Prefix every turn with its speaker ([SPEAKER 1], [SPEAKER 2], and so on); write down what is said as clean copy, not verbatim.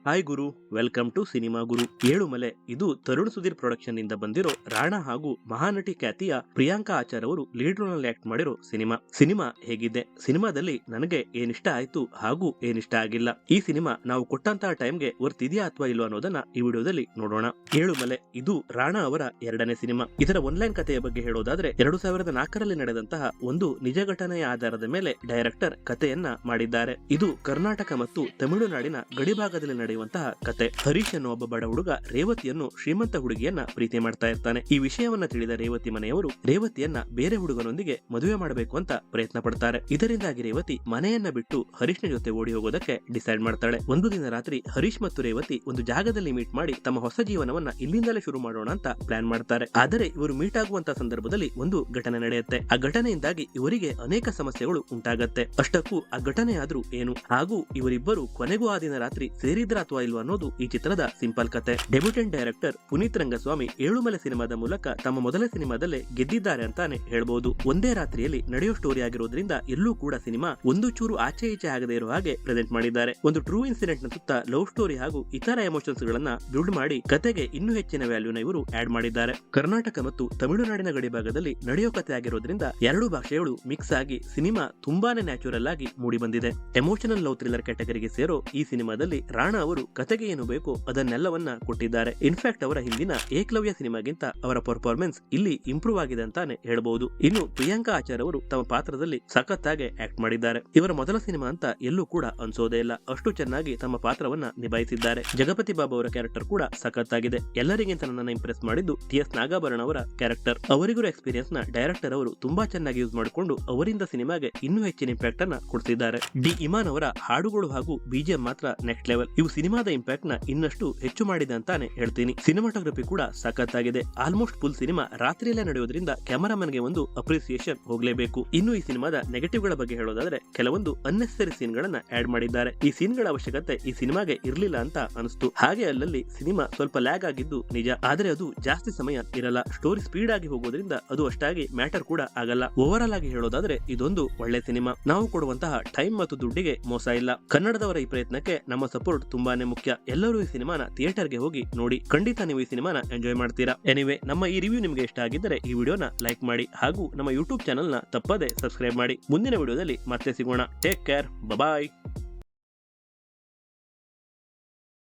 [SPEAKER 1] Hi ಗುರು, welcome to cinema guru. Elumale ಇದು Tarun Sudhir production ನಿಂದ ಬಂದಿರೋ ರಾಣಾ ಹಾಗೂ ಮಹಾನಟಿ ಖ್ಯಾತಿಯ ಪ್ರಿಯಾಂಕಾ ಆಚಾರ್ ಅವರು ಲೀಡ್ ರೋಲ್ ನಲ್ಲಿ ಆಕ್ಟ್ ಮಾಡಿರೋ ಸಿನಿಮಾ ಹೇಗಿದೆ, ಸಿನಿಮಾದಲ್ಲಿ ನನಗೆ ಏನಿಷ್ಟ ಆಯ್ತು ಹಾಗೂ ಏನಿಷ್ಟ ಆಗಿಲ್ಲ, ಈ ಸಿನಿಮಾ ನಾವು ಕೊಟ್ಟಂತಹ ಟೈಮ್ಗೆ ವರ್ತ್ ಇದೆಯಾ ಅಥವಾ ಇಲ್ವಾ ಅನ್ನೋದನ್ನ ಈ ವಿಡಿಯೋದಲ್ಲಿ ನೋಡೋಣ. ಏಳುಮಲೆ ಇದು ರಾಣಾ ಅವರ ಎರಡನೇ ಸಿನಿಮಾ. ಇದರ ಒನ್ಲೈನ್ ಕಥೆಯ ಬಗ್ಗೆ ಹೇಳೋದಾದ್ರೆ 2004ರಲ್ಲಿ ನಡೆದಂತಹ ಒಂದು ನಿಜ ಘಟನೆಯ ಆಧಾರದ ಮೇಲೆ ಡೈರೆಕ್ಟರ್ ಕಥೆಯನ್ನ ಮಾಡಿದ್ದಾರೆ. ಇದು ಕರ್ನಾಟಕ ಮತ್ತು ತಮಿಳುನಾಡಿನ ಗಡಿಭಾಗದಲ್ಲಿ ನಡೆಯುವಂತಹ ಕತೆ. ಹರೀಶ್ ಅನ್ನೋ ಒಬ್ಬ ಬಡ ಹುಡುಗ ರೇವತಿಯನ್ನು ಶ್ರೀಮಂತ ಹುಡುಗಿಯನ್ನ ಪ್ರೀತಿ ಮಾಡ್ತಾ ಇರ್ತಾನೆ. ಈ ವಿಷಯವನ್ನ ತಿಳಿದ ರೇವತಿ ಮನೆಯವರು ರೇವತಿಯನ್ನ ಬೇರೆ ಹುಡುಗನೊಂದಿಗೆ ಮದುವೆ ಮಾಡಬೇಕು ಅಂತ ಪ್ರಯತ್ನ ಪಡ್ತಾರೆ. ಇದರಿಂದಾಗಿ ರೇವತಿ ಮನೆಯನ್ನ ಬಿಟ್ಟು ಹರೀಶ್ನ ಜೊತೆ ಓಡಿ ಹೋಗೋದಕ್ಕೆ ಡಿಸೈಡ್ ಮಾಡ್ತಾಳೆ. ಒಂದು ದಿನ ರಾತ್ರಿ ಹರೀಶ್ ಮತ್ತು ರೇವತಿ ಒಂದು ಜಾಗದಲ್ಲಿ ಮೀಟ್ ಮಾಡಿ ತಮ್ಮ ಹೊಸ ಜೀವನವನ್ನ ಇಲ್ಲಿಂದಲೇ ಶುರು ಮಾಡೋಣ ಅಂತ ಪ್ಲಾನ್ ಮಾಡ್ತಾರೆ. ಆದರೆ ಇವರು ಮೀಟ್ ಆಗುವಂತ ಸಂದರ್ಭದಲ್ಲಿ ಒಂದು ಘಟನೆ ನಡೆಯುತ್ತೆ. ಆ ಘಟನೆಯಿಂದಾಗಿ ಇವರಿಗೆ ಅನೇಕ ಸಮಸ್ಯೆಗಳು ಉಂಟಾಗತ್ತೆ. ಅಷ್ಟಕ್ಕೂ ಆ ಘಟನೆ ಆದ್ರೂ ಏನು ಹಾಗೂ ಇವರಿಬ್ಬರು ಕೊನೆಗೂ ಆ ದಿನ ರಾತ್ರಿ ಸೇರಿದ್ರ ಅಥವಾ ಇಲ್ವಾ ಅನ್ನೋದು ಈ ಚಿತ್ರದ ಸಿಂಪಲ್ ಕತೆ. ಡೆಬ್ಯೂಟೆಂಟ್ ಡೈರೆಕ್ಟರ್ ಪುನೀತ್ ರಂಗಸ್ವಾಮಿ ಏಳುಮಲೆ ಸಿನಿಮಾದ ಮೂಲಕ ತಮ್ಮ ಮೊದಲ ಸಿನಿಮಾದಲ್ಲೇ ಗೆದ್ದಿದ್ದಾರೆ ಅಂತಾನೆ ಹೇಳ್ಬಹುದು. ಒಂದೇ ರಾತ್ರಿಯಲ್ಲಿ ನಡೆಯೋ ಸ್ಟೋರಿ ಆಗಿರೋದ್ರಿಂದ ಎಲ್ಲೂ ಕೂಡ ಸಿನಿಮಾ ಒಂದು ಚೂರು ಆಚೆ ಈಚೆ ಆಗದೆ ಇರೋ ಹಾಗೆ ಪ್ರೆಸೆಂಟ್ ಮಾಡಿದ್ದಾರೆ. ಒಂದು ಟ್ರೂ ಇನ್ಸಿಡೆಂಟ್ ನ ಸುತ್ತ ಲವ್ ಸ್ಟೋರಿ ಹಾಗೂ ಇತರ ಎಮೋಷನ್ಸ್ ಗಳನ್ನ ಬಿಲ್ಡ್ ಮಾಡಿ ಕತೆಗೆ ಇನ್ನೂ ಹೆಚ್ಚಿನ ವ್ಯಾಲ್ಯೂನ ಇವರು ಆಡ್ ಮಾಡಿದ್ದಾರೆ. ಕರ್ನಾಟಕ ಮತ್ತು ತಮಿಳುನಾಡಿನ ಗಡಿ ಭಾಗದಲ್ಲಿ ನಡೆಯೋ ಕತೆ ಆಗಿರೋದ್ರಿಂದ ಎರಡು ಭಾಷೆಗಳು ಮಿಕ್ಸ್ ಆಗಿ ಸಿನಿಮಾ ತುಂಬಾನೇ ನ್ಯಾಚುರಲ್ ಆಗಿ ಮೂಡಿ ಬಂದಿದೆ. ಎಮೋಷನಲ್ ಲವ್ ಥ್ರಿಲ್ಲರ್ ಕ್ಯಾಟಗರಿಗೆ ಸೇರೋ ಈ ಸಿನಿಮಾದಲ್ಲಿ ರಾಣಾ ಅವರು ಕತೆಗೆ ಏನು ಬೇಕೋ ಅದನ್ನೆಲ್ಲವನ್ನ ಕೊಟ್ಟಿದ್ದಾರೆ. ಇನ್ಫ್ಯಾಕ್ಟ್ ಅವರ ಹಿಂದಿನ ಏಕಲವ್ಯ ಸಿನಿಮಾಗಿಂತ ಅವರ ಪರ್ಫಾರ್ಮೆನ್ಸ್ ಇಲ್ಲಿ ಇಂಪ್ರೂವ್ ಆಗಿದೆ ಅಂತಾನೆ ಹೇಳ್ಬಹುದು. ಇನ್ನು ಪ್ರಿಯಾಂಕಾ ಆಚಾರ್ ಅವರು ತಮ್ಮ ಪಾತ್ರದಲ್ಲಿ ಸಖತ್ತಾಗಿ ಆಕ್ಟ್ ಮಾಡಿದ್ದಾರೆ. ಇವರ ಮೊದಲ ಸಿನಿಮಾ ಅಂತ ಎಲ್ಲೂ ಕೂಡ ಅನ್ಸೋದೇ ಇಲ್ಲ, ಅಷ್ಟು ಚೆನ್ನಾಗಿ ತಮ್ಮ ಪಾತ್ರವನ್ನ ನಿಭಾಯಿಸಿದ್ದಾರೆ. ಜಗಪತಿ ಬಾಬು ಅವರ ಕ್ಯಾರೆಕ್ಟರ್ ಕೂಡ ಸಖತ್ತಾಗಿದೆ. ಎಲ್ಲರಿಗಿಂತ ನನ್ನನ್ನು ಇಂಪ್ರೆಸ್ ಮಾಡಿದ್ದು ಟಿ.ಎಸ್. ನಾಗಾಭರಣ ಅವರ ಕ್ಯಾರೆಕ್ಟರ್. ಅವರಿಗೂ ಎಕ್ಸ್ಪೀರಿಯನ್ಸ್ ನ ಡೈರೆಕ್ಟರ್ ಅವರು ತುಂಬಾ ಚೆನ್ನಾಗಿ ಯೂಸ್ ಮಾಡಿಕೊಂಡು ಅವರಿಂದ ಸಿನಿಮಾಗೆ ಇನ್ನೂ ಹೆಚ್ಚಿನ ಇಂಪ್ಯಾಕ್ಟ್ ಅನ್ನ ಕೊಡ್ತಿದ್ದಾರೆ. ಡಿ ಇಮಾನ್ ಅವರ ಹಾಡುಗಳು ಹಾಗೂ ಬಿಜಿಎಂ ಮಾತ್ರ ನೆಕ್ಸ್ಟ್ ಲೆವೆಲ್. ಇವು ಸಿನಿಮಾದ ಇಂಪ್ಯಾಕ್ಟ್ ನ ಇನ್ನಷ್ಟು ಹೆಚ್ಚು ಮಾಡಿದೆ ಅಂತಾನೆ ಹೇಳ್ತೀನಿ. ಸಿನಿಮಾಟೋಗ್ರಫಿ ಕೂಡ ಸಖತ್ತಾಗಿದೆ. ಆಲ್ಮೋಸ್ಟ್ ಫುಲ್ ಸಿನಿಮಾ ರಾತ್ರಿಯಲ್ಲೇ ನಡೆಯೋದ್ರಿಂದ ಕ್ಯಾಮರಾಮನ್ ಗೆ ಒಂದು ಅಪ್ರಿಸಿಯೇಷನ್ ಹೋಗಲೇಬೇಕು. ಇನ್ನು ಈ ಸಿನಿಮಾದ ನೆಗೆಟಿವ್ ಗಳ ಬಗ್ಗೆ ಹೇಳೋದಾದ್ರೆ ಕೆಲವೊಂದು ಅನ್ನೆಸರಿ ಸೀನ್ ಗಳನ್ನ ಆಡ್ ಮಾಡಿದ್ದಾರೆ. ಈ ಸೀನ್ ಗಳ ಅವಶ್ಯಕತೆ ಈ ಸಿನಿಮಾಗೆ ಇರ್ಲಿಲ್ಲ ಅಂತ ಅನಿಸ್ತು. ಹಾಗೆ ಅಲ್ಲಲ್ಲಿ ಸಿನಿಮಾ ಸ್ವಲ್ಪ ಲ್ಯಾಗ್ ಆಗಿದ್ದು ನಿಜ, ಆದ್ರೆ ಅದು ಜಾಸ್ತಿ ಸಮಯ ಇರಲ್ಲ. ಸ್ಟೋರಿ ಸ್ಪೀಡ್ ಆಗಿ ಹೋಗೋದ್ರಿಂದ ಅದು ಅಷ್ಟಾಗಿ ಮ್ಯಾಟರ್ ಕೂಡ ಆಗಲ್ಲ. ಓವರ್ ಆಲ್ ಆಗಿ ಹೇಳೋದಾದ್ರೆ ಇದೊಂದು ಒಳ್ಳೆ ಸಿನಿಮಾ. ನಾವು ಕೊಡುವಂತಹ ಟೈಮ್ ಮತ್ತು ದುಡ್ಡಿಗೆ ಮೋಸ ಇಲ್ಲ. ಕನ್ನಡದವರ ಈ ಪ್ರಯತ್ನಕ್ಕೆ ನಮ್ಮ ಸಪೋರ್ಟ್ ತುಂಬಾನೇ ಮುಖ್ಯ. ಎಲ್ಲರೂ ಈ ಸಿನಿಮಾನ ಥಿಯೇಟರ್ಗೆ ಹೋಗಿ ನೋಡಿ, ಖಂಡಿತ ನೀವು ಈ ಸಿನಿಮಾನ ಎಂಜಾಯ್ ಮಾಡ್ತೀರಾ. ಎನಿವೆ, ನಮ್ಮ ಈ ರಿವ್ಯೂ ನಿಮಗೆ ಇಷ್ಟ ಆಗಿದ್ದರೆ ಈ ವಿಡಿಯೋನ ಲೈಕ್ ಮಾಡಿ ಹಾಗೂ ನಮ್ಮ ಯೂಟ್ಯೂಬ್ ಚಾನೆಲ್ ನ ತಪ್ಪದೆ ಸಬ್ಸ್ಕ್ರೈಬ್ ಮಾಡಿ. ಮುಂದಿನ ವಿಡಿಯೋದಲ್ಲಿ ಮತ್ತೆ ಸಿಗೋಣ. ಟೇಕ್ ಕೇರ್, ಬಾಯ್.